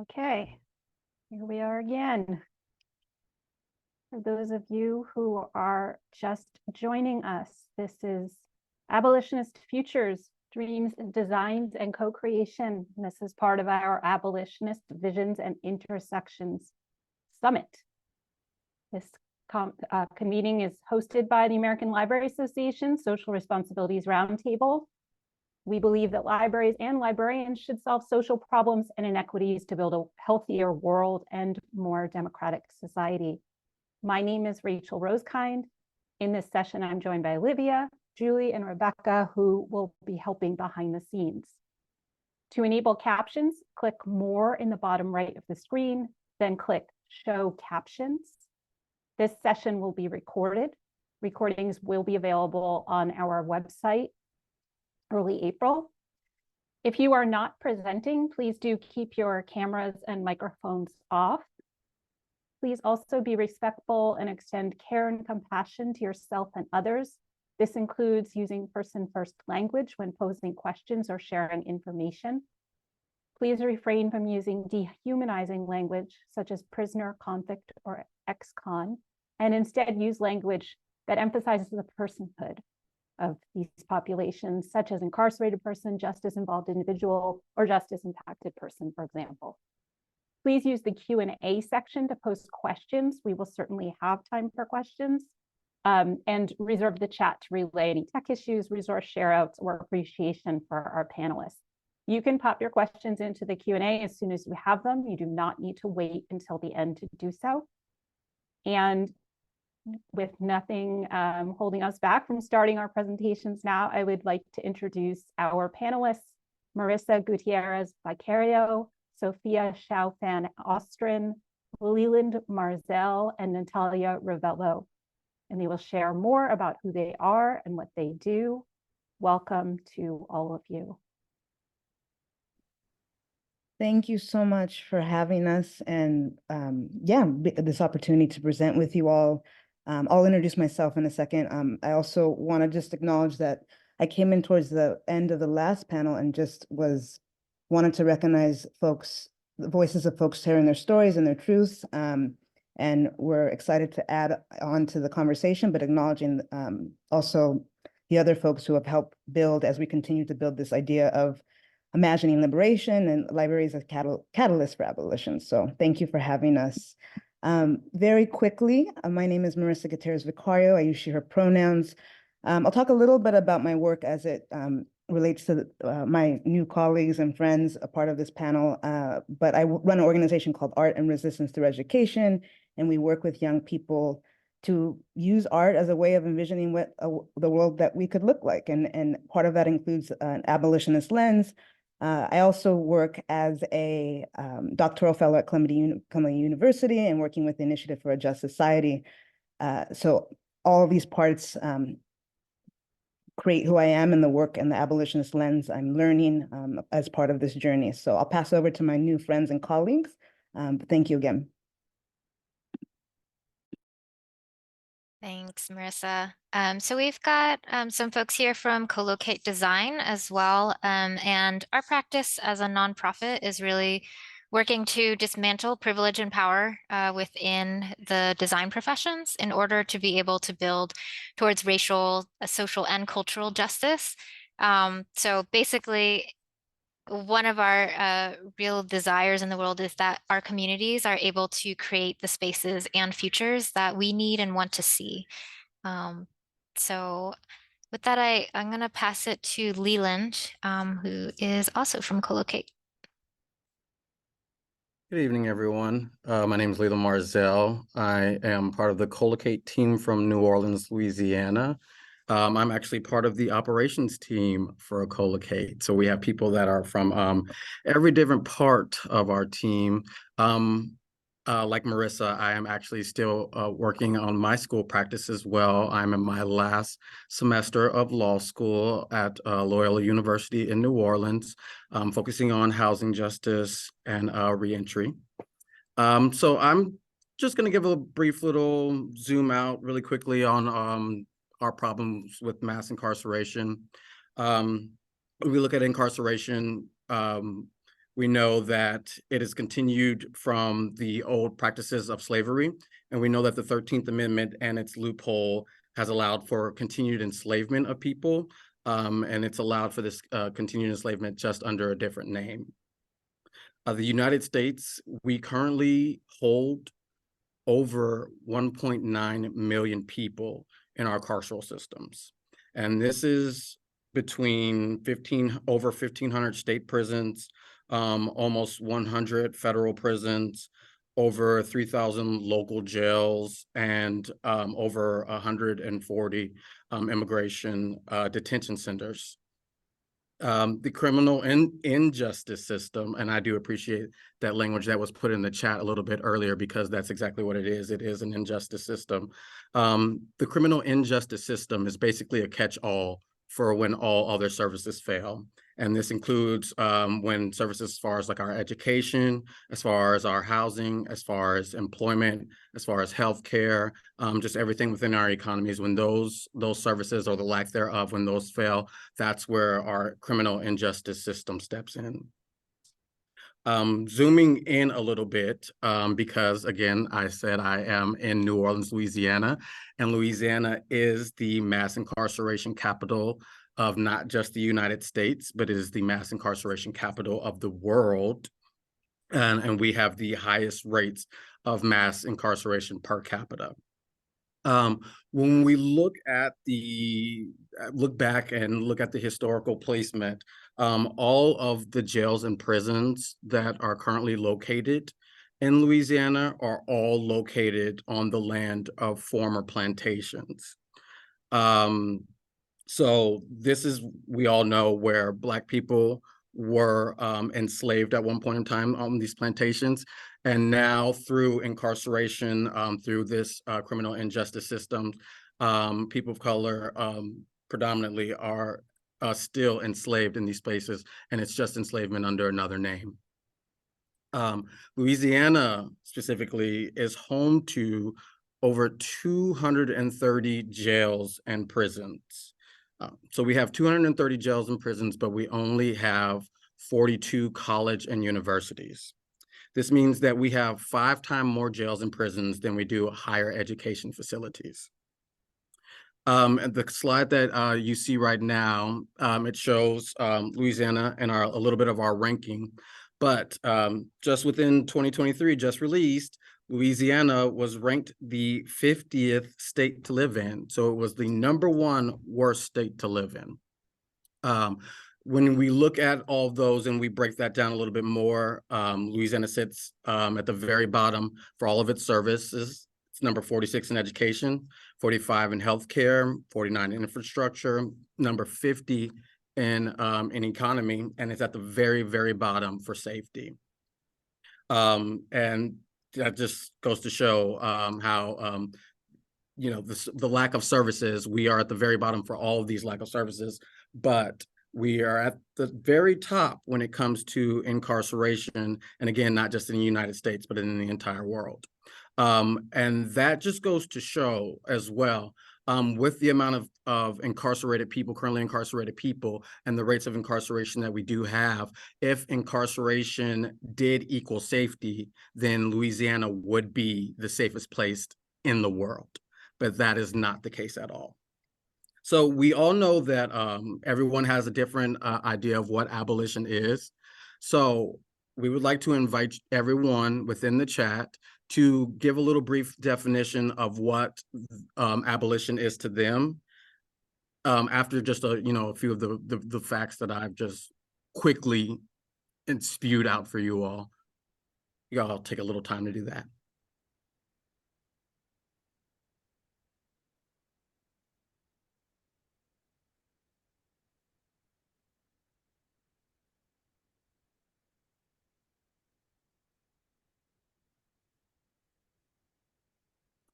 Okay, here we are again. For those of you who are just joining us, this is Abolitionist Futures, Dreams, Designs, and Co-Creation. This is part of our Abolitionist Visions and Intersections Summit. This meeting is hosted by the American Library Association Social Responsibilities Roundtable. We believe that libraries and librarians should solve social problems and inequities to build a healthier world and more democratic society. My name is Rachel Rosekind. In this session, I'm joined by Olivia, Julie, and Rebecca, who will be helping behind the scenes. To enable captions, click More in the bottom right of the screen, then click Show Captions. This session will be recorded. Recordings will be available on our website early April. If you are not presenting, please do keep your cameras and microphones off. Please also be respectful and extend care and compassion to yourself and others. This includes using person-first language when posing questions or sharing information. Please refrain from using dehumanizing language such as prisoner, convict, or ex-con, and instead use language that emphasizes the personhood of these populations, such as incarcerated person, justice-involved individual, or justice-impacted person, for example. Please use the Q&A section to post questions. We will certainly have time for questions, and reserve the chat to relay any tech issues, resource share-outs, or appreciation for our panelists. You can pop your questions into the Q&A as soon as you have them. You do not need to wait until the end to do so. And with nothing holding us back from starting our presentations now, I would like to introduce our panelists, Marissa Gutierrez-Vicario, Sophia Shaufan Ostrin, Leland Marzell, and Natalia Ravello. And they will share more about who they are and what they do. Welcome to all of you. Thank you so much for having us and this opportunity to present with you all. I'll introduce myself in a second. I also want to just acknowledge that I came in towards the end of the last panel and just wanted to recognize the voices of folks sharing their stories and their truths. And we're excited to add on to the conversation, but acknowledging also the other folks who have helped build as we continue to build this idea of imagining liberation and libraries as catalysts for abolition. So thank you for having us. Very quickly, my name is Marissa Gutierrez-Vicario. I use she, her pronouns. I'll talk a little bit about my work as it relates to my new colleagues and friends, a part of this panel, but I run an organization called Art and Resistance Through Education, and we work with young people to use art as a way of envisioning what the world that we could look like, and part of that includes an abolitionist lens. I also work as a doctoral fellow at Columbia University and working with the Initiative for a Just Society. So all of these parts create who I am in the work and the abolitionist lens I'm learning as part of this journey. So I'll pass over to my new friends and colleagues. Thank you again. Thanks, Marissa. So we've got some folks here from Co-Locate Design as well. And our practice as a nonprofit is really working to dismantle privilege and power within the design professions in order to be able to build towards racial, social, and cultural justice. So basically, one of our real desires in the world is that our communities are able to create the spaces and futures that we need and want to see. So with that, I'm going to pass it to Leland, who is also from Co-Locate. Good evening, everyone. My name is Leland Marzell. I am part of the Co-Locate team from New Orleans, Louisiana. I'm actually part of the operations team for Co-Locate. So we have people that are from every different part of our team. Like Marissa, I am actually still working on my school practice as well. I'm in my last semester of law school at Loyola University in New Orleans, focusing on housing justice and reentry. So I'm just going to give a brief little zoom out really quickly on our problems with mass incarceration. We look at incarceration, We know that it has continued from the old practices of slavery, and we know that the 13th Amendment and its loophole has allowed for continued enslavement of people, and it's allowed for this continued enslavement just under a different name. The United States, we currently hold over 1.9 million people in our carceral systems. And this is between over 1,500 state prisons, almost 100 federal prisons, over 3,000 local jails, and over 140 immigration detention centers. The criminal injustice system, and I do appreciate that language that was put in the chat a little bit earlier, because that's exactly what it is. It is an injustice system. The criminal injustice system is basically a catch-all for when all other services fail. And this includes when services as far as like our education, as far as our housing, as far as employment, as far as healthcare, just everything within our economies. When those services or the lack thereof, when those fail, that's where our criminal injustice system steps in. Zooming in a little bit, because again, I said I am in New Orleans, Louisiana, and Louisiana is the mass incarceration capital of not just the United States, but it is the mass incarceration capital of the world. And we have the highest rates of mass incarceration per capita. When we look back and look at the historical placement, all of the jails and prisons that are currently located in Louisiana are all located on the land of former plantations. So this is, we all know, where Black people were enslaved at one point in time on these plantations. And now through incarceration, through this criminal injustice system, people of color predominantly are still enslaved in these spaces, and it's just enslavement under another name. Louisiana specifically is home to over 230 jails and prisons. So we have 230 jails and prisons, but we only have 42 college and universities. This means that we have 5 times more jails and prisons than we do higher education facilities. And the slide that you see right now, it shows Louisiana and a little bit of our ranking. But just within 2023, just released, Louisiana was ranked the 50th state to live in. So it was the #1 worst state to live in. When we look at all of those and we break that down a little bit more, Louisiana sits at the very bottom for all of its services. It's number 46 in education, 45 in healthcare, 49 in infrastructure, number 50 in economy, and it's at the very, very bottom for safety. And that just goes to show how, the lack of services, we are at the very bottom for all of these lack of services, but we are at the very top when it comes to incarceration. And again, not just in the United States, but in the entire world. And that just goes to show as well, with the amount of incarcerated people, currently incarcerated people, and the rates of incarceration that we do have, if incarceration did equal safety, then Louisiana would be the safest place in the world. But that is not the case at all. So we all know that everyone has a different idea of what abolition is. So we would like to invite everyone within the chat to give a little brief definition of what abolition is to them, after just a few of the facts that I've just quickly spewed out for you all. Y'all take a little time to do that.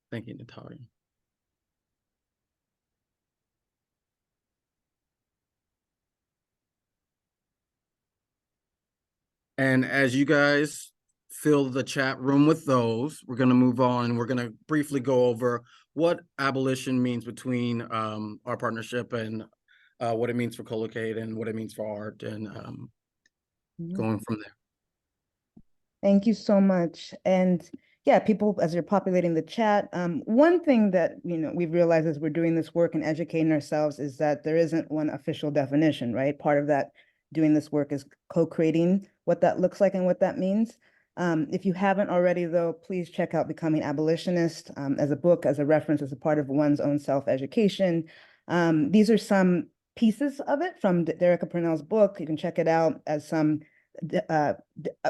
Thank you, Natalia. And as you guys fill the chat room with those, we're going to move on and we're going to briefly go over what abolition means between our partnership and what it means for Collocate and what it means for art, and going from there. Thank you so much. And yeah, people, as you're populating the chat, one thing that we've realized as we're doing this work and educating ourselves is that there isn't one official definition, right? Part of that doing this work is co-creating what that looks like and what that means. If you haven't already, though, please check out Becoming Abolitionist as a book, as a reference, as a part of one's own self-education. These are some pieces of it from Derek Purnell's book. You can check it out as some I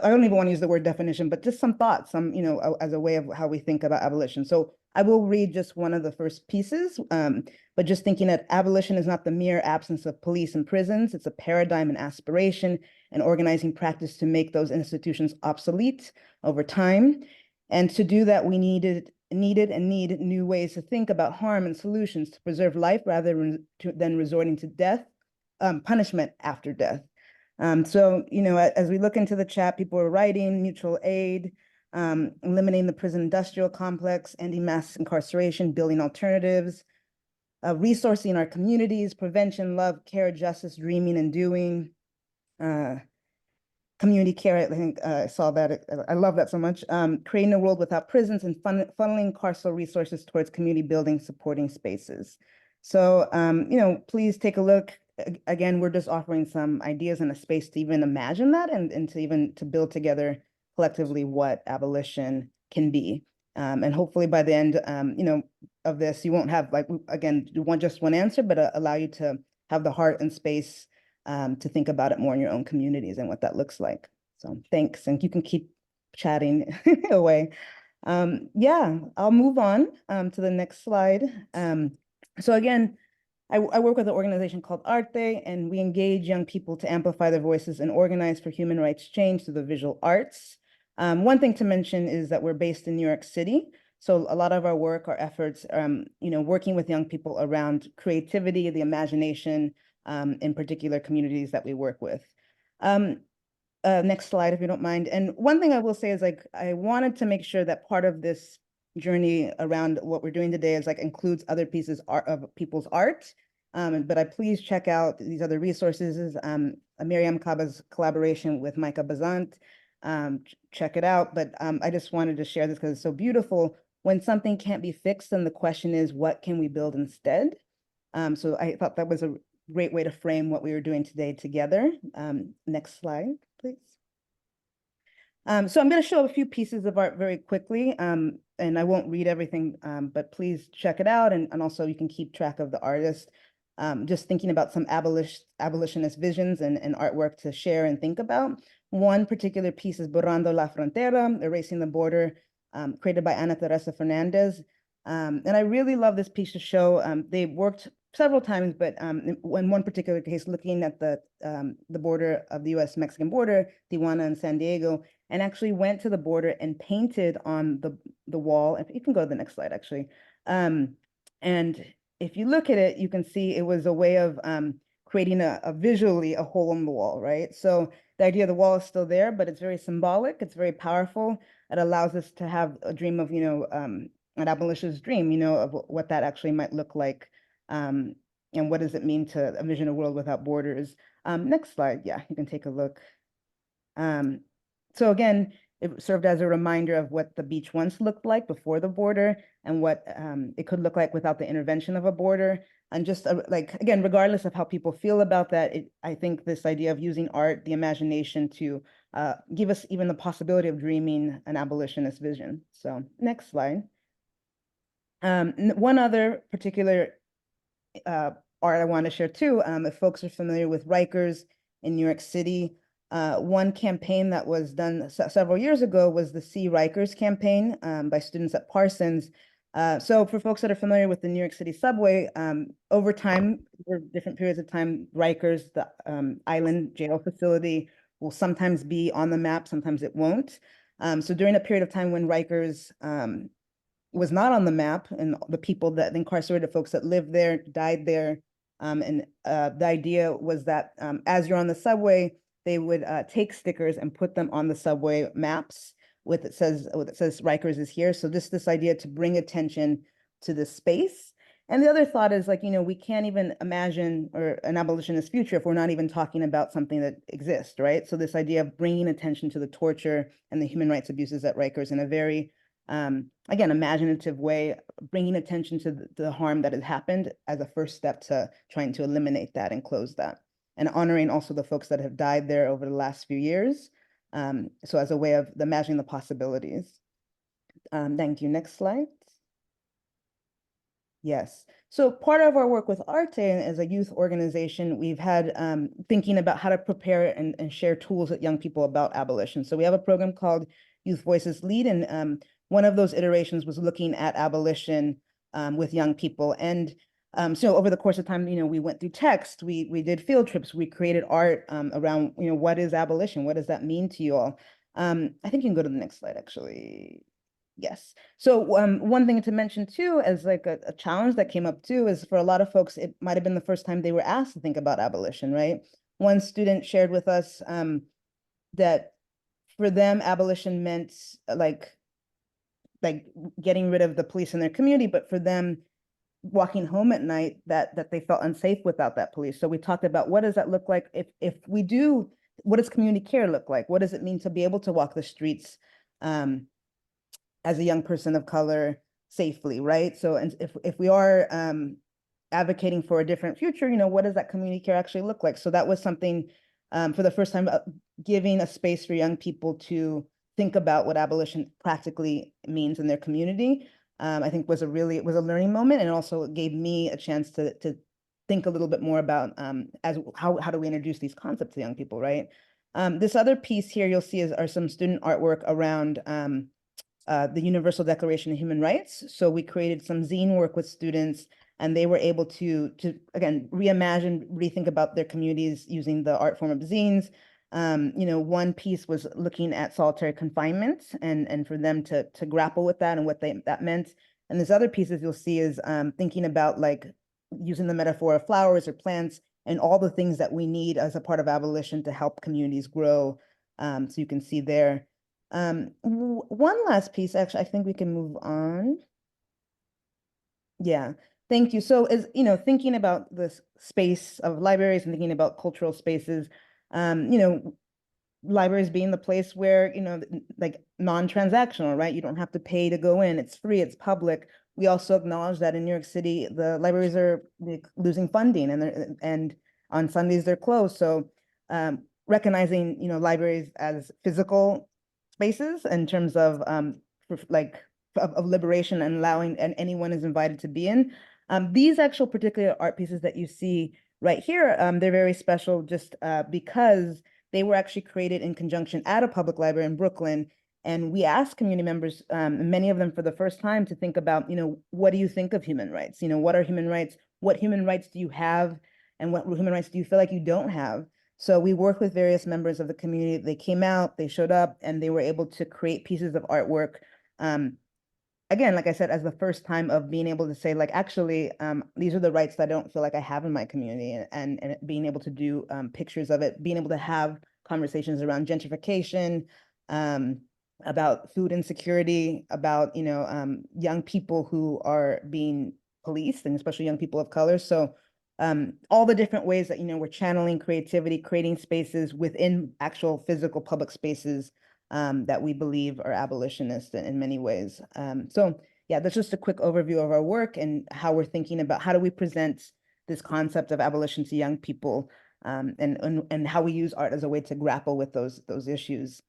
don't even want to use the word definition, but just some thoughts, as a way of how we think about abolition. So I will read just one of the first pieces, but just thinking that abolition is not the mere absence of police and prisons. It's a paradigm and aspiration and organizing practice to make those institutions obsolete over time. And to do that, we needed and need new ways to think about harm and solutions to preserve life rather than resorting to death, punishment after death. So, as we look into the chat, people are writing mutual aid, eliminating the prison industrial complex, ending mass incarceration, building alternatives, resourcing our communities, prevention, love, care, justice, dreaming and doing, community care. I think I saw that. I love that so much. Creating a world without prisons and funneling carceral resources towards community building, supporting spaces. So, please take a look. Again, we're just offering some ideas and a space to even imagine that and to build together collectively what abolition can be. And hopefully by the end, of this, you won't have just one answer, but allow you to have the heart and space to think about it more in your own communities and what that looks like. So thanks, and you can keep chatting away. Yeah, I'll move on to the next slide. So again, I work with an organization called Arte, and we engage young people to amplify their voices and organize for human rights change through the visual arts. One thing to mention is that we're based in New York City. So a lot of our work, our efforts, working with young people around creativity, the imagination, in particular communities that we work with. Next slide, if you don't mind. And one thing I will say is I wanted to make sure that part of this journey around what we're doing today is includes other pieces of people's art. But I please check out these other resources. Miriam Kaba's collaboration with Micah Bazant. Check it out. But I just wanted to share this because it's so beautiful. When something can't be fixed, then the question is, what can we build instead? So I thought that was a great way to frame what we were doing today together. Next slide, please. So I'm going to show a few pieces of art very quickly, and I won't read everything, but please check it out. And also you can keep track of the artist. Just thinking about some abolitionist visions and artwork to share and think about. One particular piece is Borrando la Frontera, Erasing the Border, created by Ana Teresa Fernandez. And I really love this piece to show. They worked several times, but in one particular case, looking at the border of the US-Mexican border, Tijuana and San Diego, and actually went to the border and painted on the wall. If you can go to the next slide, actually. And if you look at it, you can see it was a way of creating visually a hole in the wall, right? So the idea of the wall is still there, but it's very symbolic. It's very powerful. It allows us to have a dream of, an abolitionist dream, of what that actually might look like. And what does it mean to envision a world without borders? Next slide. Yeah, you can take a look. So again, it served as a reminder of what the beach once looked like before the border and what it could look like without the intervention of a border. And just again, regardless of how people feel about that, I think this idea of using art, the imagination to give us even the possibility of dreaming an abolitionist vision. So next slide. One other particular art I want to share too, if folks are familiar with Rikers in New York City, one campaign that was done several years ago was the See Rikers campaign by students at Parsons. So for folks that are familiar with the New York City subway, over time, for different periods of time, Rikers, the island jail facility, will sometimes be on the map, sometimes it won't. So during a period of time when Rikers was not on the map, and the people that the incarcerated folks that lived there died there, and the idea was that as you're on the subway, they would take stickers and put them on the subway maps with it says Rikers is here. So this idea to bring attention to the space And the other thought is like, we can't even imagine or an abolitionist future if we're not even talking about something that exists, right? So this idea of bringing attention to the torture and the human rights abuses at Rikers in a very, again, imaginative way, bringing attention to the harm that has happened as a first step to trying to eliminate that and close that. And honoring also the folks that have died there over the last few years. So as a way of imagining the possibilities. Thank you. Next slide. Yes. So part of our work with Arte as a youth organization, we've had thinking about how to prepare and share tools with young people about abolition. So we have a program called Youth Voices Lead, and one of those iterations was looking at abolition with young people. And so over the course of time, we went through text, we did field trips, we created art around, what is abolition? What does that mean to you all? I think you can go to the next slide, actually. Yes. So one thing to mention too, as like a challenge that came up too, is for a lot of folks, it might have been the first time they were asked to think about abolition, right? One student shared with us that for them, abolition meant like getting rid of the police in their community, but for them, walking home at night, that they felt unsafe without that police. So we talked about what does that look like if we do, what does community care look like? What does it mean to be able to walk the streets as a young person of color safely, right? So, and if we are advocating for a different future, what does that community care actually look like? So that was something for the first time, giving a space for young people to think about what abolition practically means in their community. I think was a learning moment, and also gave me a chance to think a little bit more about how do we introduce these concepts to young people, right? This other piece here you'll see are some student artwork around the Universal Declaration of Human Rights. So we created some zine work with students, and they were able to again, reimagine, rethink about their communities using the art form of zines. One piece was looking at solitary confinement and for them to grapple with that and what that meant. And this other pieces you'll see is thinking about like using the metaphor of flowers or plants and all the things that we need as a part of abolition to help communities grow. So you can see there. One last piece, actually, I think we can move on. Yeah, thank you. So as thinking about this space of libraries and thinking about cultural spaces, libraries being the place where, like non-transactional, right? You don't have to pay to go in. It's free, it's public. We also acknowledge that in New York City, the libraries are losing funding and on Sundays they're closed. So recognizing, libraries as physical spaces in terms of of liberation and allowing, and anyone is invited to be in. These actual particular art pieces that you see right here, they're very special just because they were actually created in conjunction at a public library in Brooklyn. And we asked community members, many of them for the first time, to think about, what do you think of human rights? What are human rights? What human rights do you have? And what human rights do you feel like you don't have? So we worked with various members of the community. They came out, they showed up, and they were able to create pieces of artwork. Again, like I said, as the first time of being able to say, like, actually, these are the rights that I don't feel like I have in my community, and being able to do pictures of it, being able to have conversations around gentrification, about food insecurity, about, young people who are being policed, and especially young people of color. So all the different ways that, we're channeling creativity, creating spaces within actual physical public spaces that we believe are abolitionist in many ways. So yeah, that's just a quick overview of our work and how we're thinking about how do we present this concept of abolition to young people, and how we use art as a way to grapple with those issues.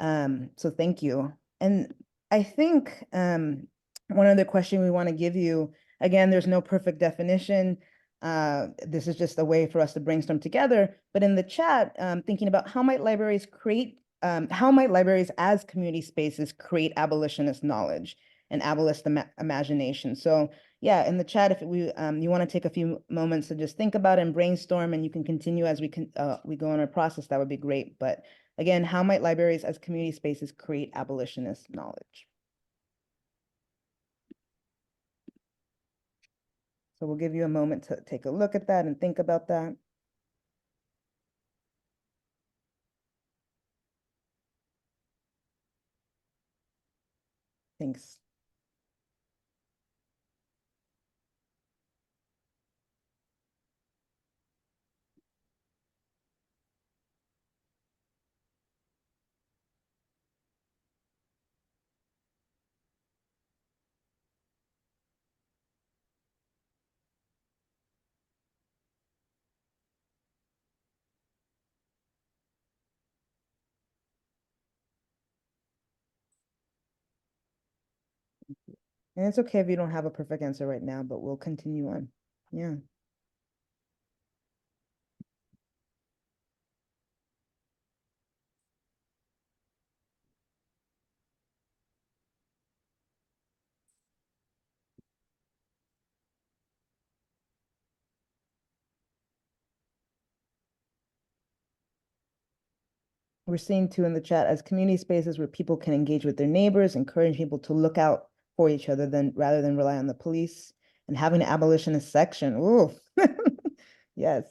So thank you. And I think one other question we want to give you, again, there's no perfect definition. This is just a way for us to brainstorm together. But in the chat, thinking about how might libraries as community spaces create abolitionist knowledge and abolitionist imagination? So yeah, in the chat, if you want to take a few moments to just think about and brainstorm, and you can continue as we go on our process, that would be great. But again, how might libraries as community spaces create abolitionist knowledge? So we'll give you a moment to take a look at that and think about that. Thanks. And it's okay if you don't have a perfect answer right now, but we'll continue on. Yeah. We're seeing too in the chat as community spaces where people can engage with their neighbors, encourage people to look out for each other rather than rely on the police, and having an abolitionist section. Ooh, yes.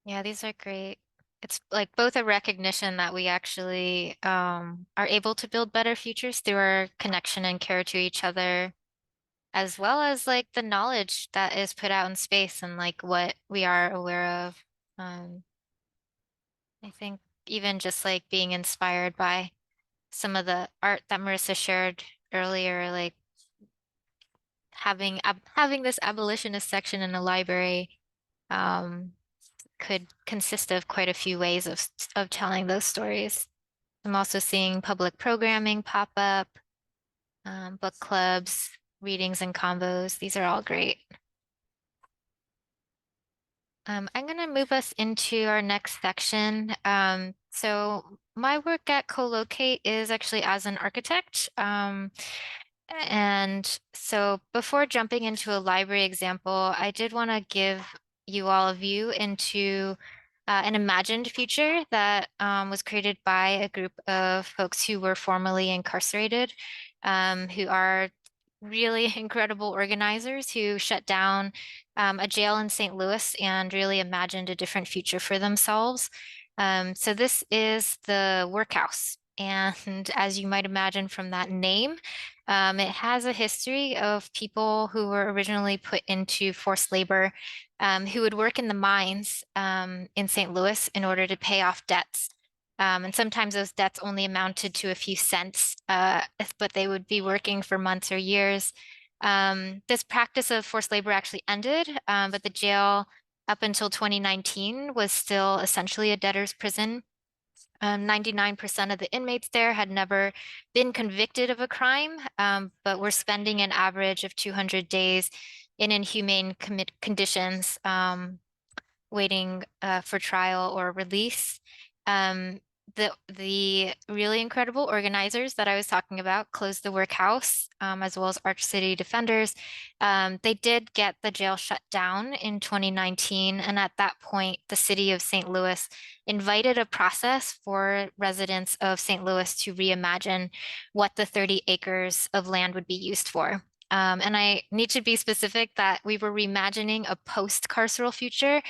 Yeah, these are great. It's like both a recognition that we actually are able to build better futures through our connection and care to each other, as well as like the knowledge that is put out in space and like what we are aware of. I think even just like being inspired by some of the art that Marissa shared earlier, like having this abolitionist section in a library um, could consist of quite a few ways of telling those stories. I'm also seeing public programming pop up, book clubs, readings and combos. These are all great. I'm going to move us into our next section. So my work at Colocate is actually as an architect. And so before jumping into a library example, I did want to give you all a view into an imagined future that was created by a group of folks who were formerly incarcerated, who are really incredible organizers who shut down a jail in St. Louis and really imagined a different future for themselves. So this is the workhouse. And as you might imagine from that name, it has a history of people who were originally put into forced labor, who would work in the mines in St. Louis in order to pay off debts. And sometimes those debts only amounted to a few cents, but they would be working for months or years. This practice of forced labor actually ended, but the jail up until 2019 was still essentially a debtor's prison. 99% of the inmates there had never been convicted of a crime, but were spending an average of 200 days in inhumane conditions, waiting for trial or release. Um, the really incredible organizers that I was talking about closed the workhouse, as well as Arch City Defenders. They did get the jail shut down in 2019, and at that point, the city of St. Louis invited a process for residents of St. Louis to reimagine what the 30 acres of land would be used for. And I need to be specific that we were reimagining a post-carceral future.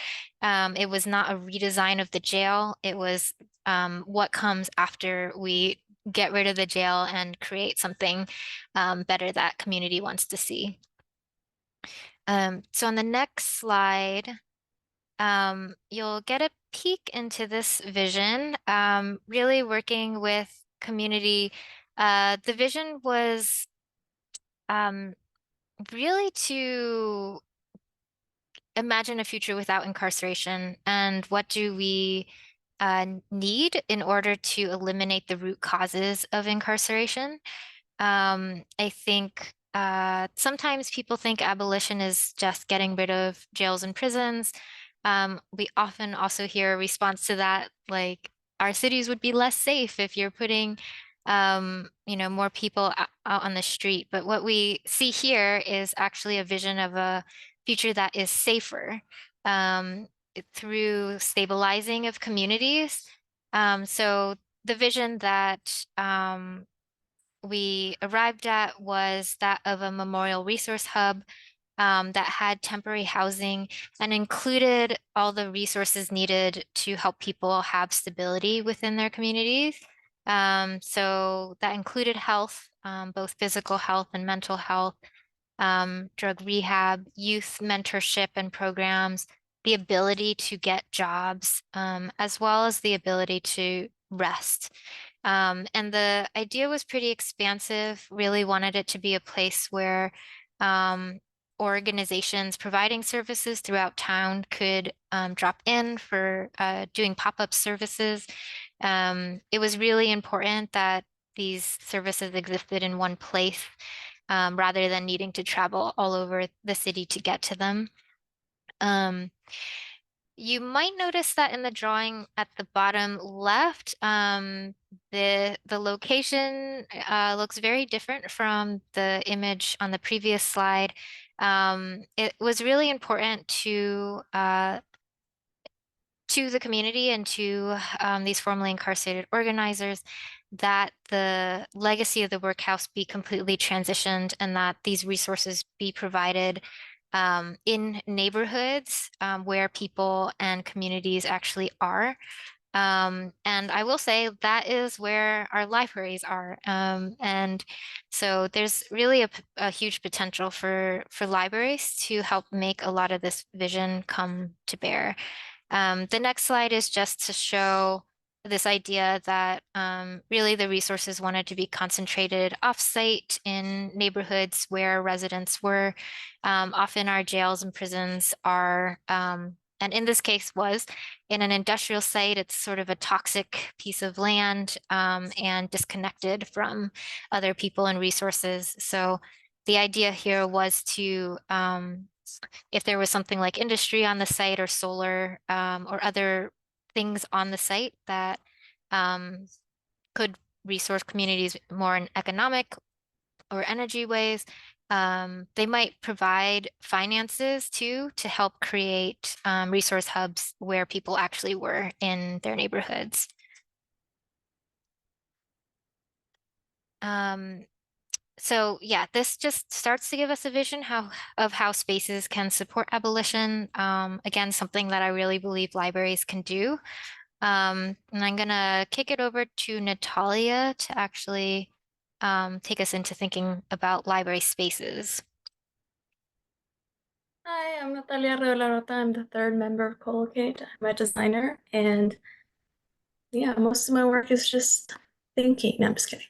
It was not a redesign of the jail. It was what comes after we get rid of the jail and create something better that community wants to see. So on the next slide, you'll get a peek into this vision, really working with community. The vision was really to imagine a future without incarceration, and what do we need in order to eliminate the root causes of incarceration. I think sometimes people think abolition is just getting rid of jails and prisons. We often also hear a response to that, like our cities would be less safe if you're putting more people out on the street. But what we see here is actually a vision of a future that is safer through stabilizing of communities. So the vision that we arrived at was that of a memorial resource hub that had temporary housing and included all the resources needed to help people have stability within their communities. So that included health, both physical health and mental health, drug rehab, youth mentorship and programs, the ability to get jobs, as well as the ability to rest. And the idea was pretty expansive, really wanted it to be a place where organizations providing services throughout town could drop in for doing pop-up services. It was really important that these services existed in one place rather than needing to travel all over the city to get to them. You might notice that in the drawing at the bottom left, the location looks very different from the image on the previous slide. It was really important to the community and to these formerly incarcerated organizers that the legacy of the workhouse be completely transitioned and that these resources be provided in neighborhoods where people and communities actually are. And I will say that is where our libraries are. And so there's really a huge potential for libraries to help make a lot of this vision come to bear. The next slide is just to show this idea that really the resources wanted to be concentrated offsite in neighborhoods where residents were. Often our jails and prisons are, and in this case was, in an industrial site. It's sort of a toxic piece of land and disconnected from other people and resources. So the idea here was to if there was something like industry on the site or solar or other things on the site that could resource communities more in economic or energy ways, they might provide finances too to help create resource hubs where people actually were in their neighborhoods. So yeah, this just starts to give us a vision of how spaces can support abolition. Again, something that I really believe libraries can do. And I'm gonna kick it over to Natalia to actually take us into thinking about library spaces. Hi, I'm Natalia Reolarota. I'm the third member of Collocate. I'm a designer, and yeah, most of my work is just thinking. No, I'm just kidding.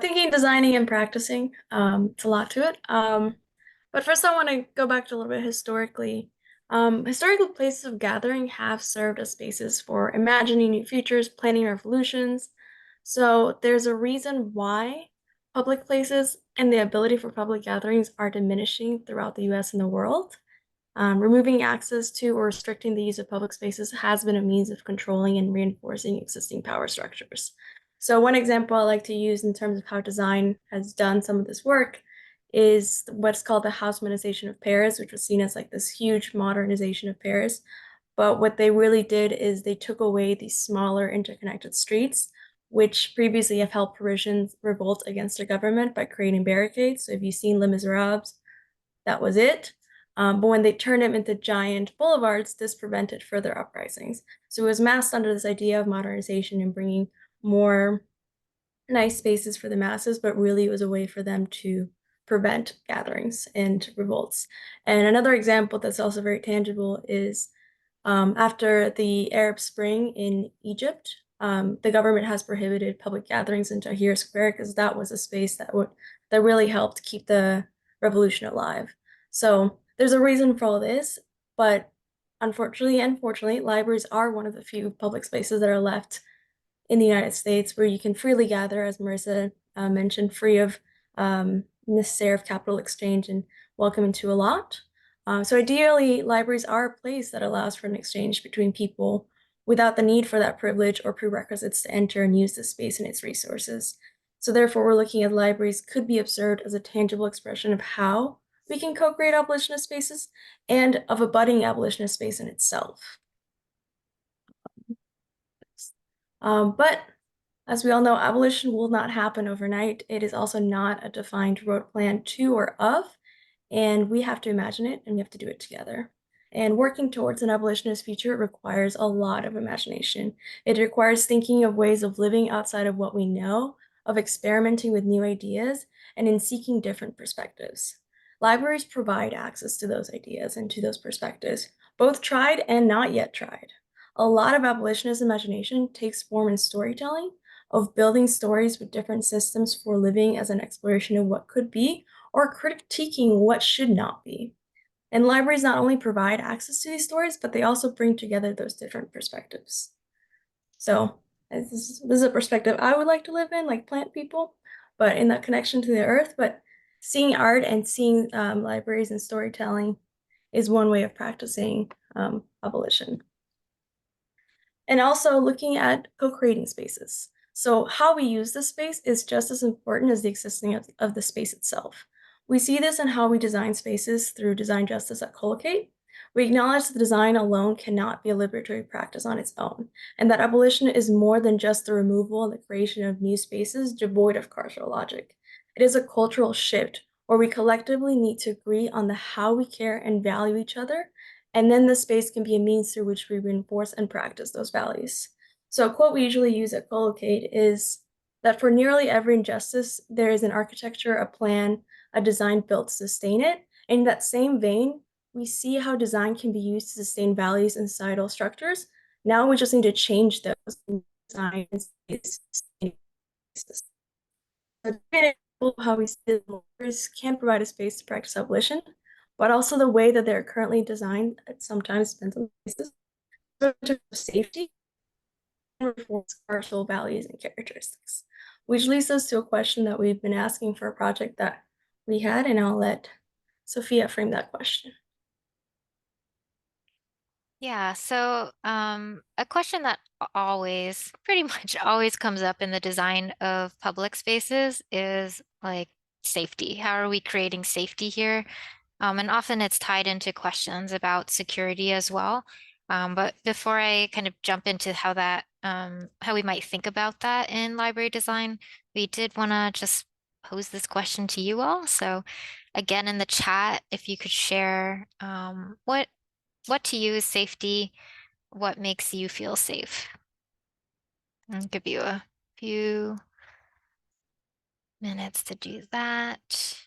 Thinking, designing, and practicing. It's a lot to it. But first, I want to go back to a little bit historically. Historical places of gathering have served as spaces for imagining new futures, planning revolutions. So there's a reason why public places and the ability for public gatherings are diminishing throughout the US and the world. Removing access to or restricting the use of public spaces has been a means of controlling and reinforcing existing power structures. So one example I like to use in terms of how design has done some of this work is what's called the Haussmannization of Paris, which was seen as like this huge modernization of Paris. But what they really did is they took away these smaller interconnected streets, which previously have helped Parisians revolt against the government by creating barricades. So if you've seen Les Miserables, that was it. But when they turned them into giant boulevards, this prevented further uprisings. So it was masked under this idea of modernization and bringing more nice spaces for the masses, but really it was a way for them to prevent gatherings and revolts. And another example that's also very tangible is after the Arab Spring in Egypt, the government has prohibited public gatherings in Tahrir Square because that was a space that really helped keep the revolution alive. So there's a reason for all this, but unfortunately and fortunately, libraries are one of the few public spaces that are left in the United States where you can freely gather, as Marissa mentioned, free of necessary of capital exchange and welcome into a lot. So ideally, libraries are a place that allows for an exchange between people without the need for that privilege or prerequisites to enter and use the space and its resources. So therefore, we're looking at libraries could be observed as a tangible expression of how we can co-create abolitionist spaces and of a budding abolitionist space in itself. But as we all know, abolition will not happen overnight. It is also not a defined road plan to or of, and we have to imagine it and we have to do it together. And working towards an abolitionist future requires a lot of imagination. It requires thinking of ways of living outside of what we know, of experimenting with new ideas, and in seeking different perspectives. Libraries provide access to those ideas and to those perspectives, both tried and not yet tried. A lot of abolitionist imagination takes form in storytelling, of building stories with different systems for living as an exploration of what could be, or critiquing what should not be. And libraries not only provide access to these stories, but they also bring together those different perspectives. So this is a perspective I would like to live in, like plant people, but in that connection to the earth. But seeing art and seeing libraries and storytelling is one way of practicing abolition. And also looking at co-creating spaces. So how we use the space is just as important as the existing of the space itself. We see this in how we design spaces through design justice at Collocate. We acknowledge that design alone cannot be a liberatory practice on its own, and that abolition is more than just the removal and the creation of new spaces devoid of carceral logic. It is a cultural shift where we collectively need to agree on the how we care and value each other, and then the space can be a means through which we reinforce and practice those values. So a quote we usually use at Collocate is that for nearly every injustice, there is an architecture, a plan, a design built to sustain it. In that same vein, we see how design can be used to sustain values and societal structures. Now we just need to change those design and spaces. So how we see lawyers can provide a space to practice abolition, but also the way that they're currently designed at sometimes depends on places of safety and reinforce carceral values and characteristics, which leads us to a question that we've been asking for a project that we had, and I'll let Sophia frame that question. Yeah, so a question that always, pretty much always comes up in the design of public spaces is like safety. How are we creating safety here? And often it's tied into questions about security as well. But before I kind of jump into how that, how we might think about that in library design, we did want to just pose this question to you all. So again, in the chat, if you could share what to you is safety, what makes you feel safe? I'll give you a few minutes to do that.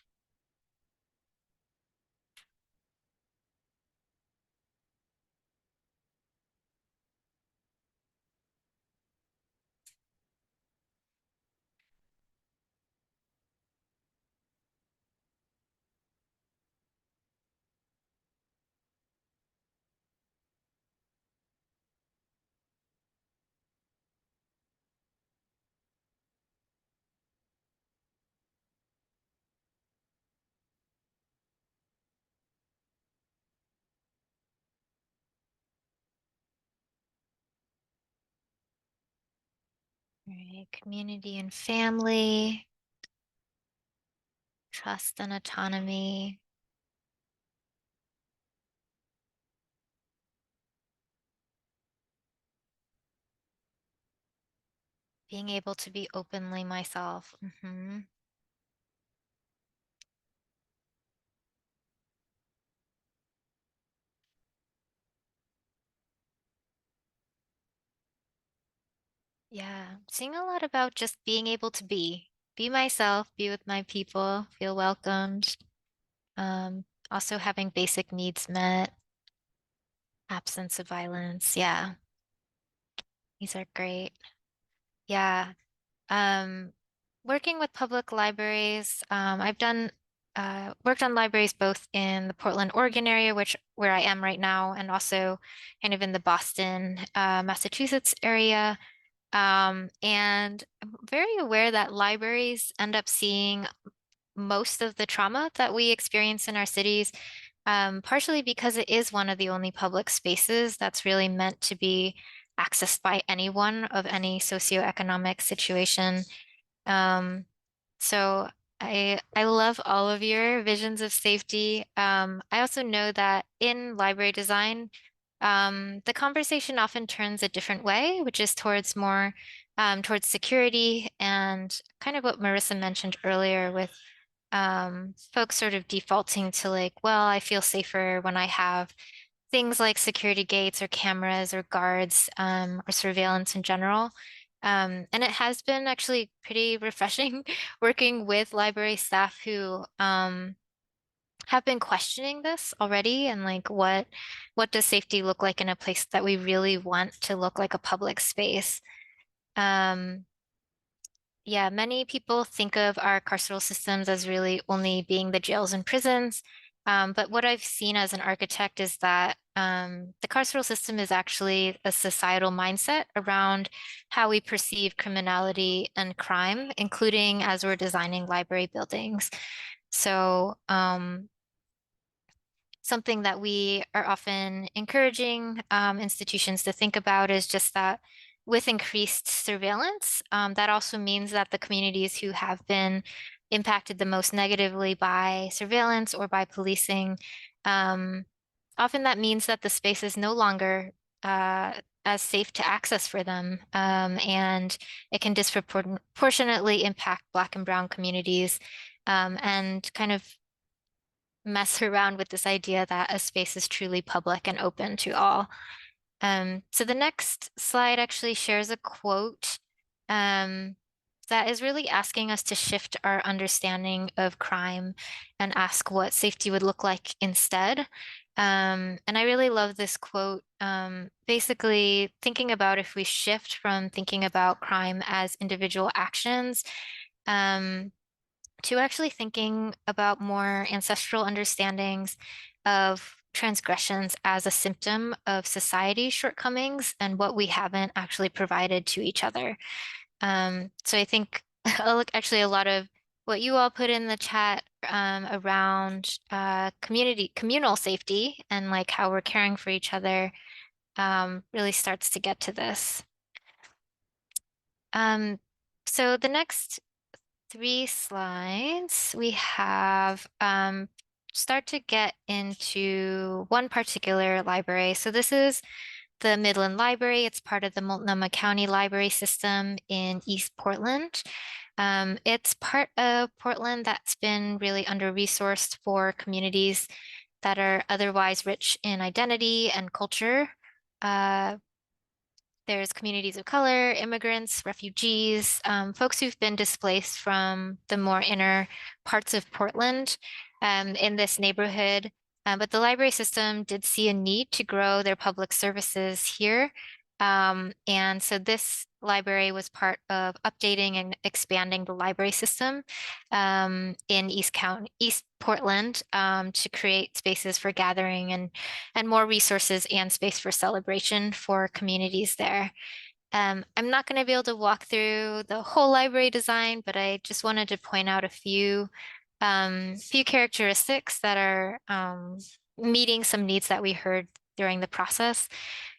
All right, community and family, trust and autonomy. Being able to be openly myself. Yeah, seeing a lot about just being able to be myself, be with my people, feel welcomed. Also having basic needs met, absence of violence. Yeah, these are great. Yeah. Working with public libraries, I've done worked on libraries both in the Portland, Oregon area, where I am right now, and also kind of in the Boston, Massachusetts area. And I'm very aware that libraries end up seeing most of the trauma that we experience in our cities, partially because it is one of the only public spaces that's really meant to be accessed by anyone of any socioeconomic situation. So I love all of your visions of safety. I also know that in library design, the conversation often turns a different way, which is towards more towards security and kind of what Marissa mentioned earlier with folks sort of defaulting to like, well, I feel safer when I have things like security gates or cameras or guards or surveillance in general. And it has been actually pretty refreshing working with library staff who have been questioning this already, and like what does safety look like in a place that we really want to look like a public space. Yeah, many people think of our carceral systems as really only being the jails and prisons. But what I've seen as an architect is that the carceral system is actually a societal mindset around how we perceive criminality and crime, including as we're designing library buildings. So something that we are often encouraging institutions to think about is just that with increased surveillance, that also means that the communities who have been impacted the most negatively by surveillance or by policing, often that means that the space is no longer as safe to access for them, and it can disproportionately impact Black and Brown communities, and kind of mess around with this idea that a space is truly public and open to all. So the next slide actually shares a quote that is really asking us to shift our understanding of crime and ask what safety would look like instead. And I really love this quote. Basically, thinking about if we shift from thinking about crime as individual actions, to actually thinking about more ancestral understandings of transgressions as a symptom of society's shortcomings and what we haven't actually provided to each other. So I think actually a lot of what you all put in the chat around communal safety and like how we're caring for each other really starts to get to this. So the next 3 slides, we have start to get into one particular library. So this is the Midland Library. It's part of the Multnomah County Library System in East Portland. It's part of Portland that's been really under-resourced for communities that are otherwise rich in identity and culture. There's communities of color, immigrants, refugees, folks who've been displaced from the more inner parts of Portland in this neighborhood. But the library system did see a need to grow their public services here. And so this library was part of updating and expanding the library system in East Portland, to create spaces for gathering and more resources and space for celebration for communities there. I'm not going to be able to walk through the whole library design, but I just wanted to point out a few characteristics that are meeting some needs that we heard during the process.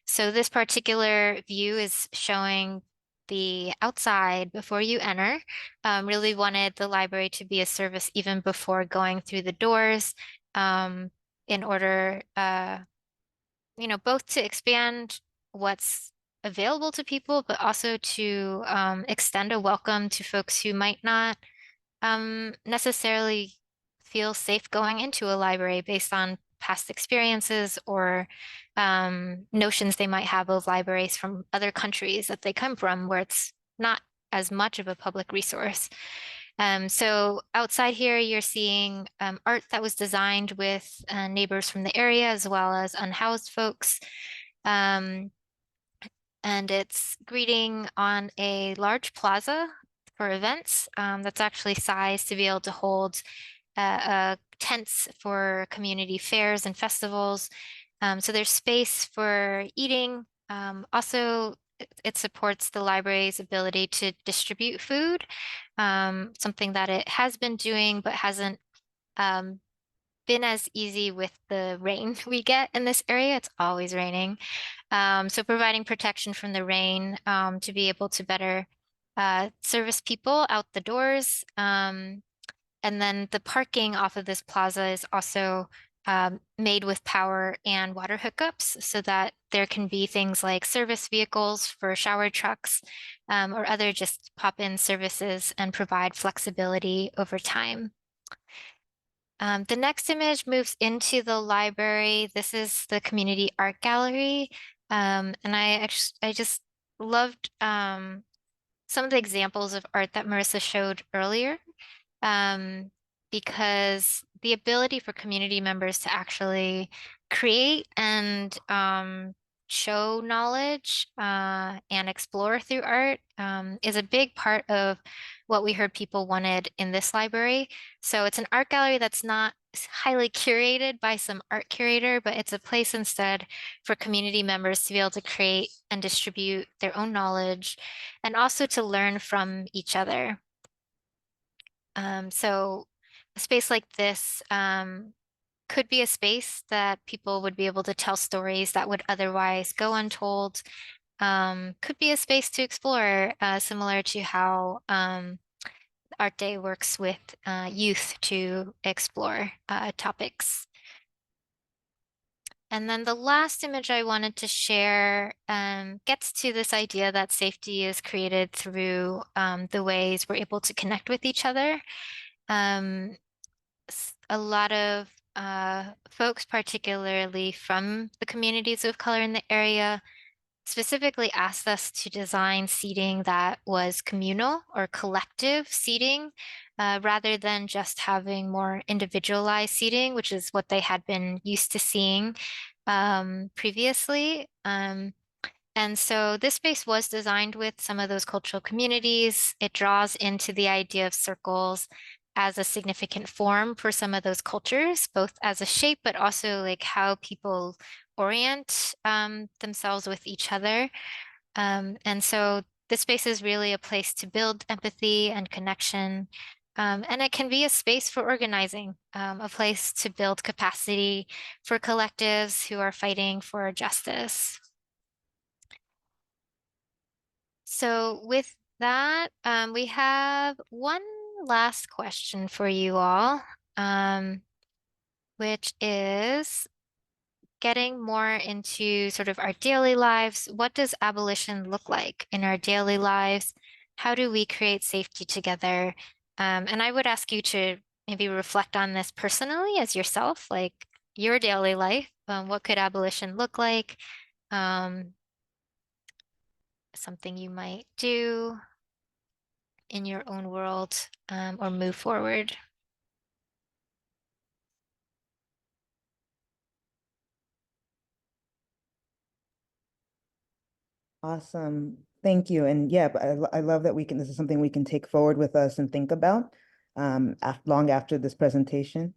So this particular view is showing the outside before you enter. Really wanted the library to be a service even before going through the doors, in order, both to expand what's available to people, but also to extend a welcome to folks who might not necessarily feel safe going into a library based on past experiences or notions they might have of libraries from other countries that they come from, where it's not as much of a public resource. So outside here, you're seeing art that was designed with neighbors from the area as well as unhoused folks. And it's greeting on a large plaza for events that's actually sized to be able to hold tents for community fairs and festivals. So there's space for eating. Also, it supports the library's ability to distribute food, something that it has been doing but hasn't been as easy with the rain we get in this area. It's always raining. So providing protection from the rain to be able to better service people out the doors. And then the parking off of this plaza is also made with power and water hookups so that there can be things like service vehicles for shower trucks or other just pop-in services and provide flexibility over time. The next image moves into the library. This is the community art gallery. And I just loved some of the examples of art that Marissa showed earlier. because the ability for community members to actually create and show knowledge and explore through art is a big part of what we heard people wanted in this library. So it's an art gallery that's not highly curated by some art curator, but it's a place instead for community members to be able to create and distribute their own knowledge and also to learn from each other. So a space like this could be a space that people would be able to tell stories that would otherwise go untold. Could be a space to explore, similar to how Art Day works with youth to explore topics. And then the last image I wanted to share gets to this idea that safety is created through the ways we're able to connect with each other. A lot of folks, particularly from the communities of color in the area, specifically asked us to design seating that was communal or collective seating, rather than just having more individualized seating, which is what they had been used to seeing previously. And so this space was designed with some of those cultural communities. It draws into the idea of circles as a significant form for some of those cultures, both as a shape, but also like how people orient themselves with each other. And so this space is really a place to build empathy and connection. And it can be a space for organizing, a place to build capacity for collectives who are fighting for justice. So with that, we have one last question for you all, which is getting more into sort of our daily lives. What does abolition look like in our daily lives? How do we create safety together? And I would ask you to maybe reflect on this personally as yourself, like your daily life. What could abolition look like? Something you might do in your own world, or move forward. Awesome. Thank you. And yeah, but I love that this is something we can take forward with us and think about long after this presentation.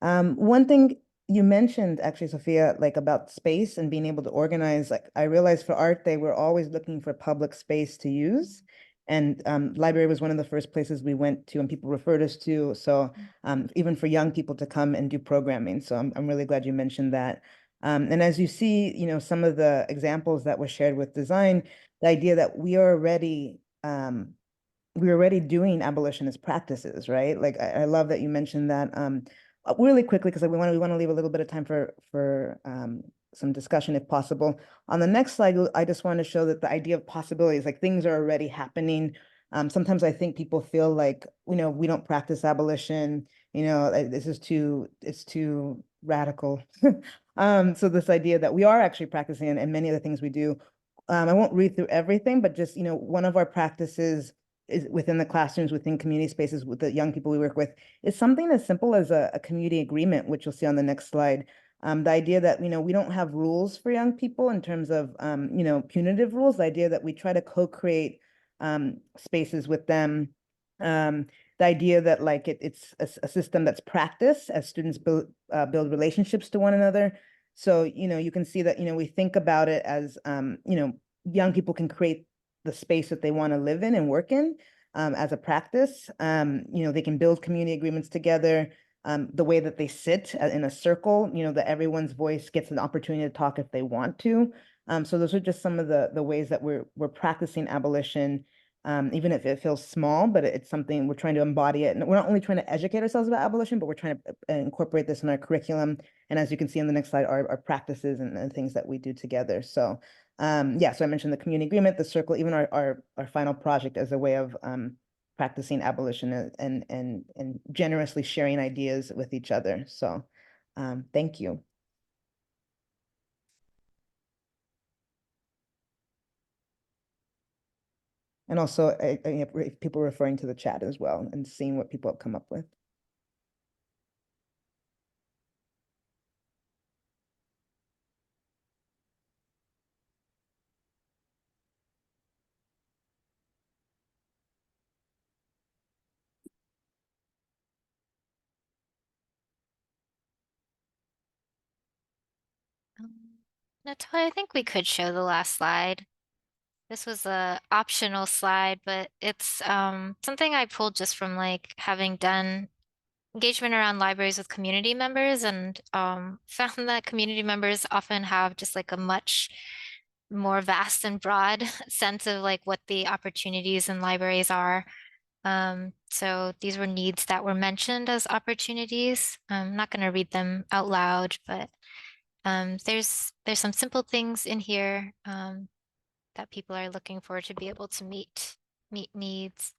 One thing you mentioned actually, Sophia, like about space and being able to organize, like I realized for Art Day, we're always looking for public space to use. And library was one of the first places we went to and people referred us to. So even for young people to come and do programming. So I'm really glad you mentioned that. And as you see, some of the examples that were shared with design, the idea that we are already doing abolitionist practices, right? Like I love that you mentioned that really quickly, because we want to leave a little bit of time for some discussion if possible. On the next slide, I just want to show that the idea of possibilities, like things are already happening. Sometimes I think people feel like, we don't practice abolition, it's too radical. So this idea that we are actually practicing and many of the things we do, I won't read through everything, but just, one of our practices is within the classrooms, within community spaces with the young people we work with, is something as simple as a community agreement, which you'll see on the next slide. The idea that, we don't have rules for young people in terms of, punitive rules, the idea that we try to co-create spaces with them. The idea that like it's a system that's practiced as students build relationships to one another. So, you can see that, we think about it as, young people can create the space that they want to live in and work in as a practice. They can build community agreements together. The way that they sit in a circle, that everyone's voice gets an opportunity to talk if they want to. So those are just some of the ways that we're practicing abolition, even if it feels small, but it's something we're trying to embody it. And we're not only trying to educate ourselves about abolition, but we're trying to incorporate this in our curriculum. And as you can see on the next slide, our practices and things that we do together. So yeah, so I mentioned the community agreement, the circle, even our final project as a way of practicing abolition and generously sharing ideas with each other. So thank you. And also people referring to the chat as well and seeing what people have come up with. Natalia, I think we could show the last slide. This was a optional slide, but it's something I pulled just from like having done engagement around libraries with community members, and found that community members often have just like a much more vast and broad sense of like what the opportunities in libraries are. So these were needs that were mentioned as opportunities. I'm not going to read them out loud, but there's some simple things in here that people are looking for to be able to meet needs.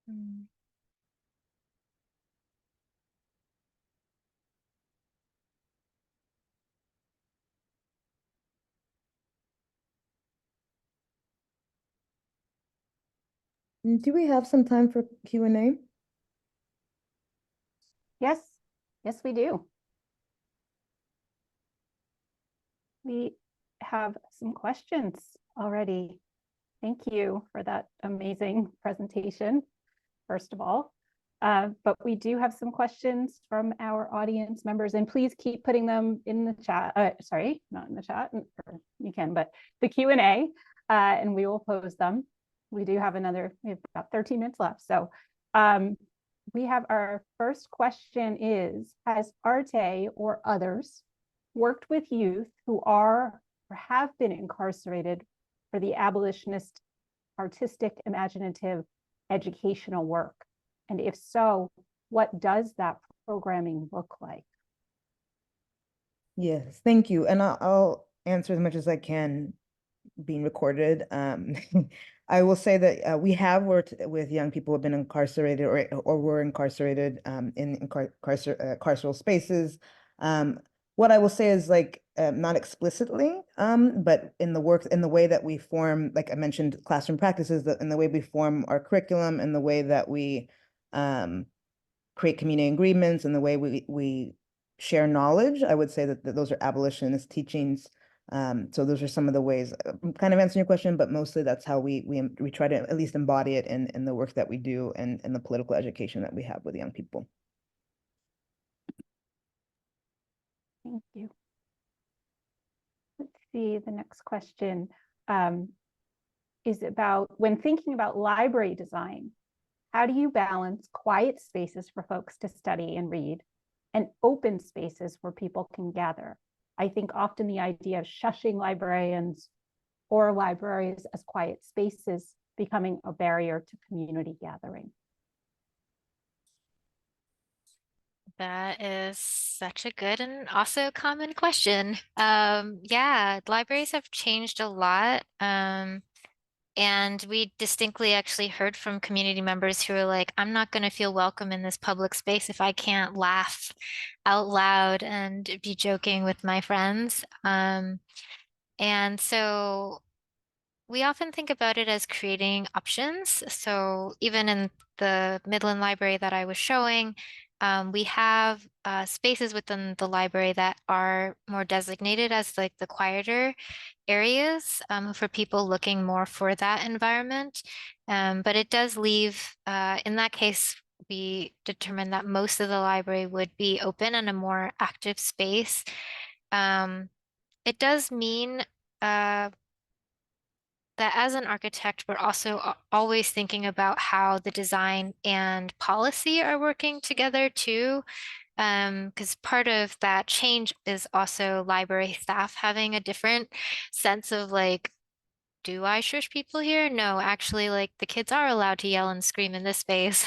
Mm. Do we have some time for Q&A? Yes, yes, we do. We have some questions already. Thank you for that amazing presentation, first of all. But we do have some questions from our audience members, and please keep putting them in the chat. Sorry, not in the chat, or you can, but the Q&A, and we will pose them. We have about 13 minutes left. So we have our first question is, has Arte or others worked with youth who are or have been incarcerated for the abolitionist artistic, imaginative, educational work? And if so, what does that programming look like? Yes, thank you. And I'll answer as much as I can, being recorded. I will say that we have worked with young people who have been incarcerated or were incarcerated in carceral spaces. What I will say is like not explicitly, but in the way that we form, like I mentioned, classroom practices, in the way we form our curriculum, and the way that we create community agreements, and the way we share knowledge, I would say that those are abolitionist teachings. So those are some of the ways. I'm kind of answering your question, but mostly that's how we try to at least embody it in the work that we do and the political education that we have with young people. Thank you. Let's see, the next question is about, when thinking about library design, how do you balance quiet spaces for folks to study and read and open spaces where people can gather? I think often the idea of shushing librarians or libraries as quiet spaces becoming a barrier to community gathering. That is such a good and also common question. Yeah, libraries have changed a lot. And we distinctly actually heard from community members who are like, I'm not going to feel welcome in this public space if I can't laugh out loud and be joking with my friends. And so we often think about it as creating options. So even in the Midland Library that I was showing, we have spaces within the library that are more designated as like the quieter areas for people looking more for that environment. But it does leave, in that case, we determined that most of the library would be open and a more active space. It does mean that as an architect, we're also always thinking about how the design and policy are working together too. Because part of that change is also library staff having a different sense of like, do I shush people here? No, actually, like the kids are allowed to yell and scream in this space,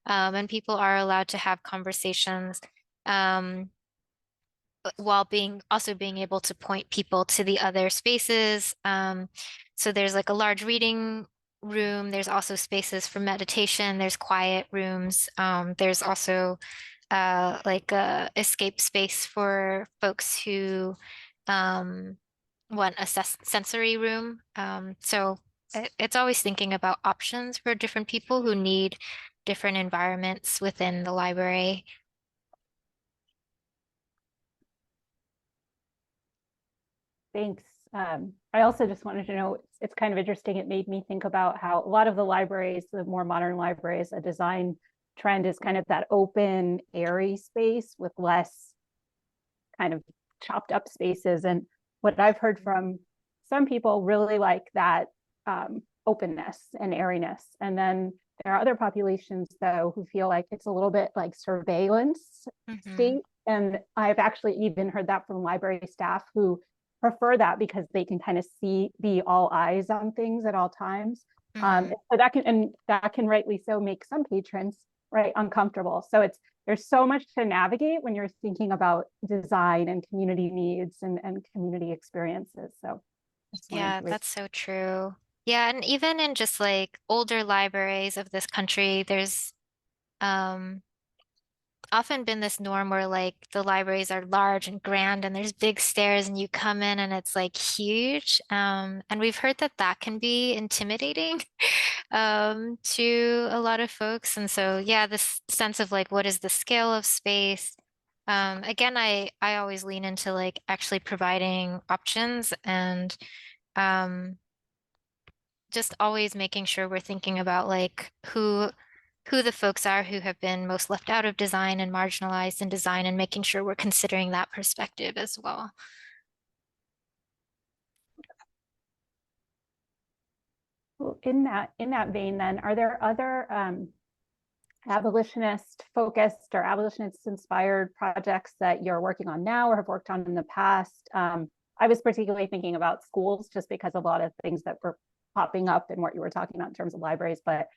and people are allowed to have conversations. While also being able to point people to the other spaces. So there's like a large reading room. There's also spaces for meditation. There's quiet rooms. There's also like a escape space for folks who want a sensory room. So it's always thinking about options for different people who need different environments within the library. Thanks. I also just wanted to know, it's kind of interesting. It made me think about how a lot of the libraries, the more modern libraries, a design trend is kind of that open, airy space with less kind of chopped up spaces. And what I've heard from some people really like that openness and airiness. And then there are other populations, though, who feel like it's a little bit like surveillance state. And I've actually even heard that from library staff who prefer that because they can kind of be all eyes on things at all times. So that can rightly so make some patrons right uncomfortable. So there's so much to navigate when you're thinking about design and community needs and community experiences. So yeah, that's so true. Yeah, and even in just like older libraries of this country, there's often been this norm where like the libraries are large and grand and there's big stairs and you come in and it's like huge. And we've heard that that can be intimidating to a lot of folks. And so, yeah, this sense of like, what is the scale of space? Again, I always lean into like actually providing options and just always making sure we're thinking about like who the folks are who have been most left out of design and marginalized in design and making sure we're considering that perspective as well. Well, in that vein, then, are there other abolitionist focused or abolitionist inspired projects that you're working on now or have worked on in the past? I was particularly thinking about schools just because of a lot of things that were popping up and what you were talking about in terms of libraries, but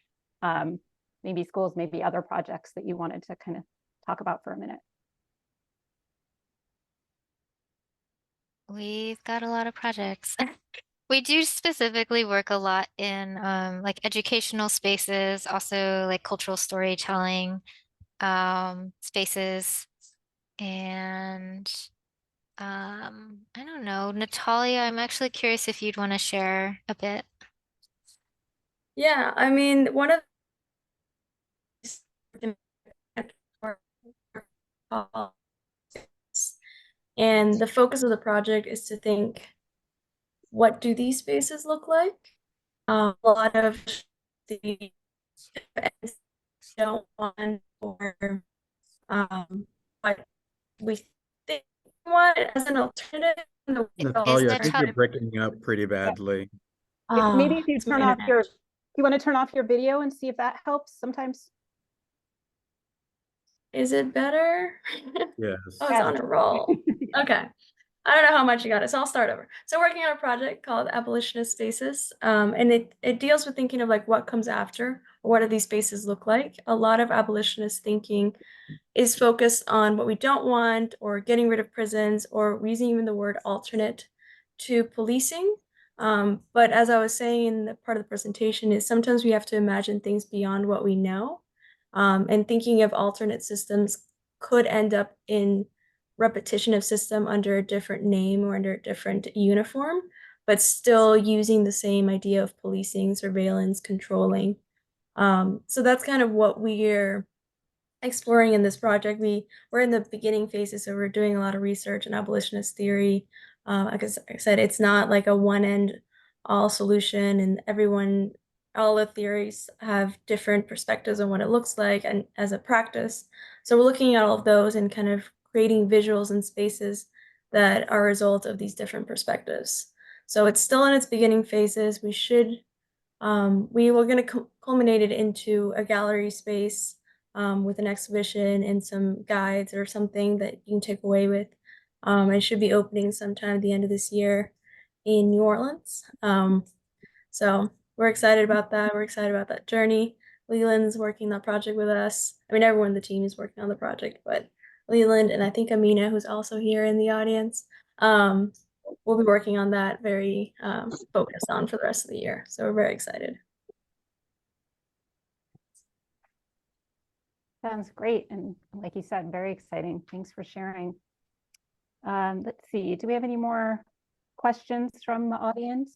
maybe schools, maybe other projects that you wanted to kind of talk about for a minute. We've got a lot of projects. We do specifically work a lot in like educational spaces, also like cultural storytelling spaces. And I don't know, Natalia, I'm actually curious if you'd want to share a bit. Yeah, I mean, one of and the focus of the project is to think, what do these spaces look like? A lot of the don't want or but we think what as an alternative. Natalia, I think you're breaking up pretty badly. Maybe if you turn off you want to turn off your video and see if that helps sometimes. Is it better? Yes. Oh, it's on a roll. Okay. I don't know how much you got it, so I'll start over. So working on a project called Abolitionist Spaces, and it deals with thinking of like what comes after, or what do these spaces look like? A lot of abolitionist thinking is focused on what we don't want, or getting rid of prisons, or using even the word alternate to policing. But as I was saying in the part of the presentation, is sometimes we have to imagine things beyond what we know. And thinking of alternate systems could end up in repetition of system under a different name or under a different uniform, but still using the same idea of policing, surveillance, controlling. So that's kind of what we're exploring in this project. We're in the beginning phases, so we're doing a lot of research in abolitionist theory. Like I said, it's not like a one end all solution, and all the theories have different perspectives on what it looks like and as a practice. So we're looking at all of those and kind of creating visuals and spaces that are a result of these different perspectives. So it's still in its beginning phases. We were going to culminate it into a gallery space with an exhibition and some guides or something that you can take away with. It should be opening sometime at the end of this year in New Orleans. So we're excited about that. We're excited about that journey. Leland's working that project with us. I mean, everyone in the team is working on the project, but Leland and I think Amina, who's also here in the audience, we'll be working on that very focused on for the rest of the year. So we're very excited. Sounds great. And like you said, very exciting. Thanks for sharing. Let's see, do we have any more questions from the audience?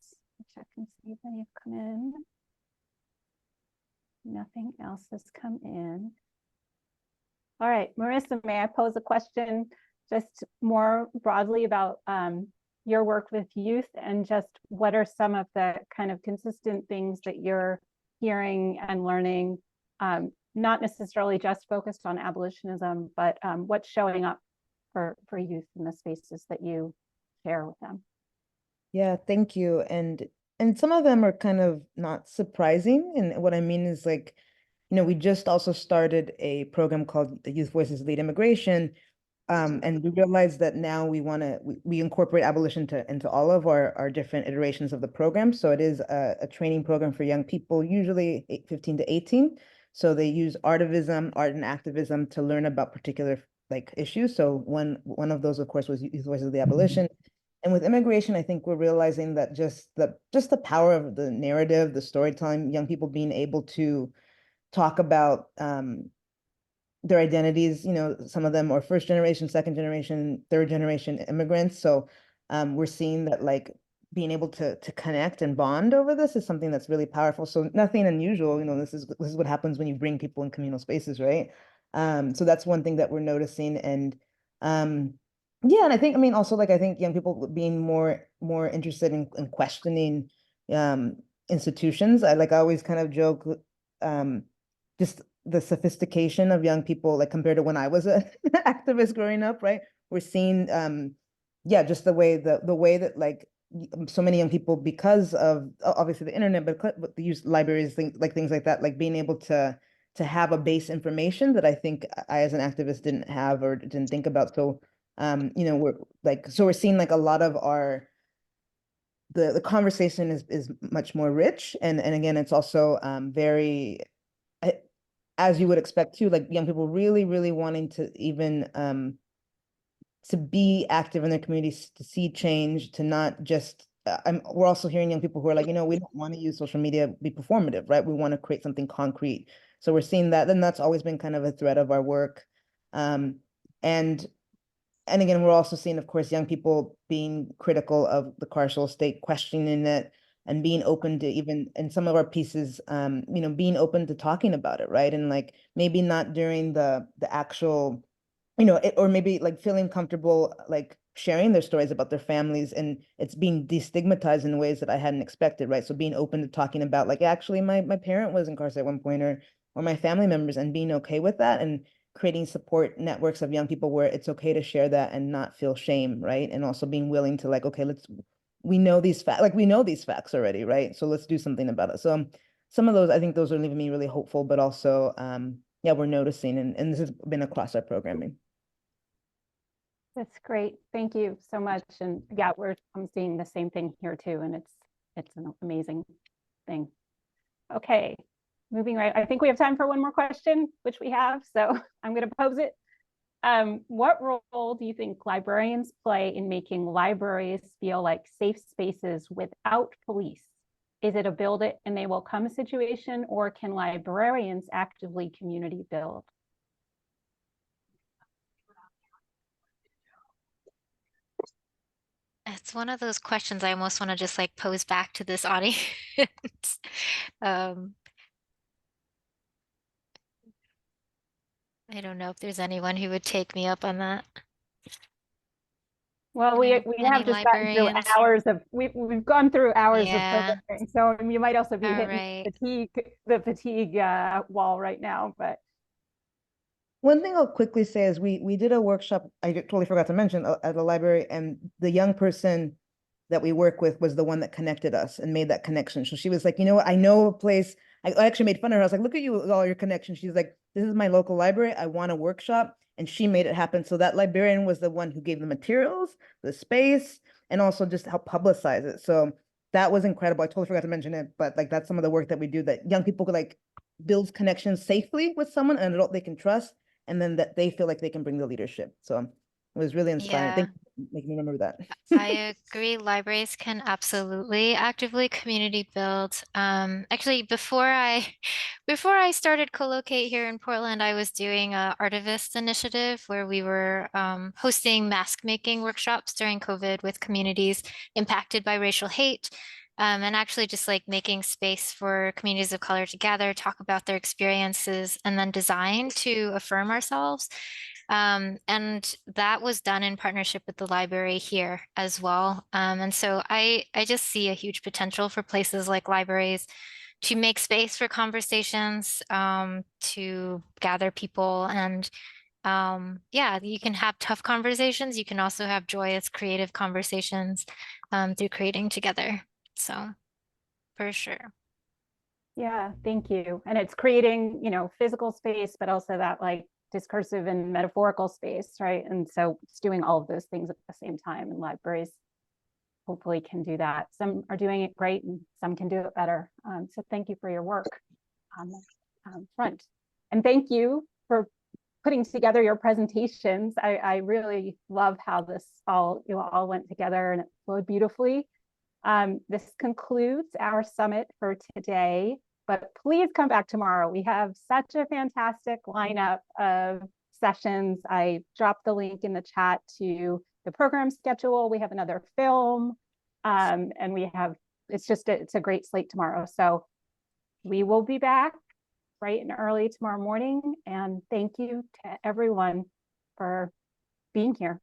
Check and see if any have come in. Nothing else has come in. All right, Marissa, may I pose a question just more broadly about your work with youth, and just what are some of the kind of consistent things that you're hearing and learning, not necessarily just focused on abolitionism, but what's showing up for youth in the spaces that you share with them? Yeah, thank you. And some of them are kind of not surprising. And what I mean is like, we just also started a program called the Youth Voices Lead Immigration. And we realized that now we incorporate abolition into all of our different iterations of the program. So it is a training program for young people, usually 15 to 18. So they use artivism, art and activism to learn about particular like issues. So one of those, of course, was Youth Voices of the Abolition. And with immigration, I think we're realizing that just the power of the narrative, the storytelling, young people being able to talk about their identities, some of them are first generation, second generation, third generation immigrants. So we're seeing that like being able to connect and bond over this is something that's really powerful. So nothing unusual, this is what happens when you bring people in communal spaces, right? So that's one thing that we're noticing. And yeah, and I think, also like I think young people being more interested in questioning institutions. I always kind of joke just the sophistication of young people, like compared to when I was an activist growing up, right? We're seeing, yeah, just the way that like so many young people, because of obviously the internet, but the use libraries, things like that, like being able to have a base information that I think I as an activist didn't have or didn't think about. So, we're seeing like a lot of the conversation is much more rich, and again, it's also very, as you would expect too, like young people really, really wanting to even to be active in their communities, to see change, to not just, we're also hearing young people who are like, we don't want to use social media, be performative, right? We want to create something concrete. So we're seeing that, and that's always been kind of a thread of our work. And again, we're also seeing, of course, young people being critical of the carceral state, questioning it, and being open to even in some of our pieces, being open to talking about it, right? And like maybe not during the actual, or maybe like feeling comfortable like sharing their stories about their families, and it's being destigmatized in ways that I hadn't expected, right? So being open to talking about like, actually my parent was incarcerated at one point, or my family members, and being okay with that, and creating support networks of young people where it's okay to share that and not feel shame, right? And also being willing to like, okay, we know these facts already, right? So let's do something about it. So some of those, I think those are leaving me really hopeful, but also, yeah, we're noticing, and this has been across our programming. That's great. Thank you so much. And yeah, I'm seeing the same thing here too, and it's an amazing thing. Okay, moving right. I think we have time for one more question, which we have, so I'm going to pose it. What role do you think librarians play in making libraries feel like safe spaces without police? Is it a build it and they will come situation, or can librarians actively community build? It's one of those questions I almost want to just like pose back to this audience. I don't know if there's anyone who would take me up on that. Well, we have just gotten through hours of we've gone through hours of programming, so you might also be hitting the fatigue wall right now. But one thing I'll quickly say is we did a workshop, I totally forgot to mention, at the library, and the young person that we work with was the one that connected us and made that connection. So she was like, what, I know a place. I actually made fun of her. I was like, look at you with all your connections. She's like, this is my local library. I want a workshop. And she made it happen. So that librarian was the one who gave the materials, the space, and also just help publicize it. So that was incredible. I totally forgot to mention it, but like that's some of the work that we do, that young people could like build connections safely with someone, an adult they can trust, and then that they feel like they can bring the leadership. So It was really inspiring. Yeah. Thank you for making me remember that. I agree. Libraries can absolutely actively community build. Actually, before I started co-locate here in Portland, I was doing a Artivist initiative where we were hosting mask making workshops during COVID with communities impacted by racial hate. And actually just like making space for communities of color to gather, talk about their experiences, and then design to affirm ourselves. And that was done in partnership with the library here as well. And so I just see a huge potential for places like libraries to make space for conversations, to gather people. And yeah, you can have tough conversations. You can also have joyous, creative conversations through creating together. So for sure. Yeah, thank you. And it's creating, physical space, but also that like discursive and metaphorical space, right? And so it's doing all of those things at the same time, and libraries hopefully can do that. Some are doing it great and some can do it better. So thank you for your work on the front. And thank you for putting together your presentations. I really love how you all went together and it flowed beautifully. This concludes our summit for today, but please come back tomorrow. We have such a fantastic lineup of sessions. I dropped the link in the chat to the program schedule. We have another film, and it's a great slate tomorrow. So we will be back bright and early tomorrow morning. And thank you to everyone for being here.